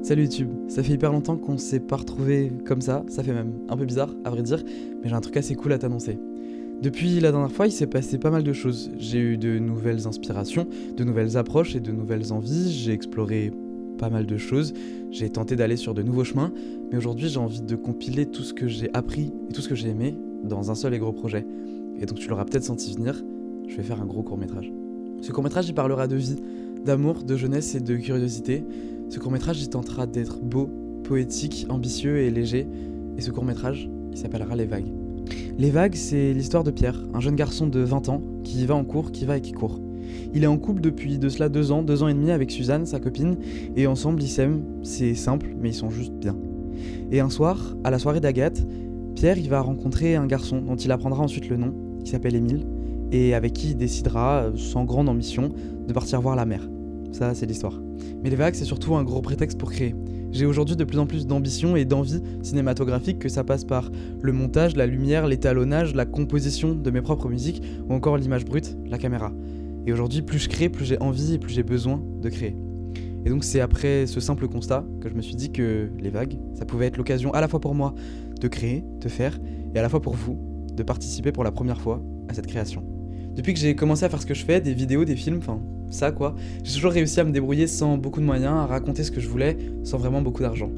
Salut YouTube, ça fait hyper longtemps qu'on s'est pas retrouvés comme ça fait même un peu bizarre à vrai dire, mais j'ai un truc assez cool à t'annoncer. Depuis la dernière fois, il s'est passé pas mal de choses. J'ai eu de nouvelles inspirations, de nouvelles approches et de nouvelles envies, j'ai exploré pas mal de choses, j'ai tenté d'aller sur de nouveaux chemins, mais aujourd'hui j'ai envie de compiler tout ce que j'ai appris et tout ce que j'ai aimé dans un seul et gros projet. Et donc tu l'auras peut-être senti venir, je vais faire un gros court-métrage. Ce court-métrage il parlera de vie, d'amour, de jeunesse et de curiosité. Ce court-métrage il tentera d'être beau, poétique, ambitieux et léger. Et ce court-métrage, il s'appellera Les Vagues. Les Vagues, c'est l'histoire de Pierre, un jeune garçon de 20 ans qui va en cours, qui va et qui court. Il est en couple depuis de cela 2 ans, 2 ans et demi avec Suzanne, sa copine, et ensemble ils s'aiment, c'est simple, mais ils sont juste bien. Et un soir, à la soirée d'Agathe, Pierre il va rencontrer un garçon dont il apprendra ensuite le nom, qui s'appelle Émile, et avec qui il décidera, sans grande ambition, de partir voir la mer. Ça, c'est l'histoire. Mais Les Vagues, c'est surtout un gros prétexte pour créer. J'ai aujourd'hui de plus en plus d'ambition et d'envie cinématographique, que ça passe par le montage, la lumière, l'étalonnage, la composition de mes propres musiques, ou encore l'image brute, la caméra. Et aujourd'hui, plus je crée, plus j'ai envie et plus j'ai besoin de créer. Et donc c'est après ce simple constat que je me suis dit que Les Vagues, ça pouvait être l'occasion à la fois pour moi de créer, de faire, et à la fois pour vous, de participer pour la première fois à cette création. Depuis que j'ai commencé à faire ce que je fais, des vidéos, des films, enfin ça quoi, j'ai toujours réussi à me débrouiller sans beaucoup de moyens, à raconter ce que je voulais, sans vraiment beaucoup d'argent.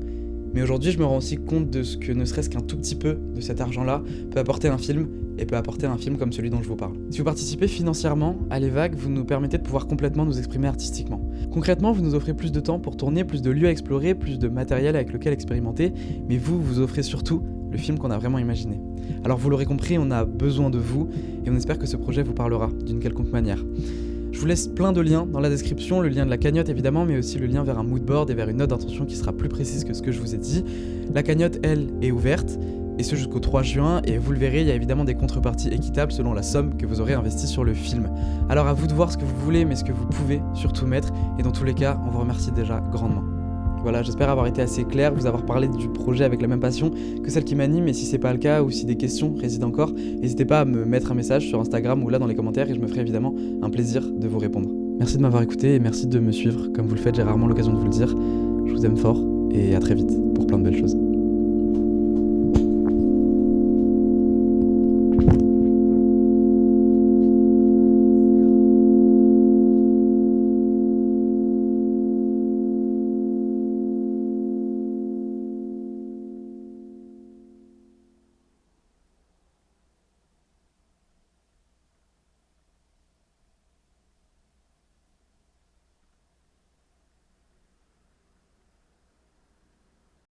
Mais aujourd'hui je me rends aussi compte de ce que ne serait-ce qu'un tout petit peu de cet argent-là peut apporter un film, et peut apporter un film comme celui dont je vous parle. Si vous participez financièrement à Les Vagues, vous nous permettez de pouvoir complètement nous exprimer artistiquement. Concrètement, vous nous offrez plus de temps pour tourner, plus de lieux à explorer, plus de matériel avec lequel expérimenter, mais vous offrez surtout le film qu'on a vraiment imaginé. Alors vous l'aurez compris, on a besoin de vous, et on espère que ce projet vous parlera d'une quelconque manière. Je vous laisse plein de liens dans la description, le lien de la cagnotte évidemment, mais aussi le lien vers un moodboard et vers une note d'intention qui sera plus précise que ce que je vous ai dit. La cagnotte, elle, est ouverte, et ce jusqu'au 3 juin, et vous le verrez, il y a évidemment des contreparties équitables selon la somme que vous aurez investie sur le film. Alors à vous de voir ce que vous voulez, mais ce que vous pouvez surtout mettre, et dans tous les cas, on vous remercie déjà grandement. Voilà, j'espère avoir été assez clair, vous avoir parlé du projet avec la même passion que celle qui m'anime, et si c'est pas le cas ou si des questions résident encore, n'hésitez pas à me mettre un message sur Instagram ou là dans les commentaires et je me ferai évidemment un plaisir de vous répondre. Merci de m'avoir écouté et merci de me suivre comme vous le faites, j'ai rarement l'occasion de vous le dire. Je vous aime fort et à très vite pour plein de belles choses.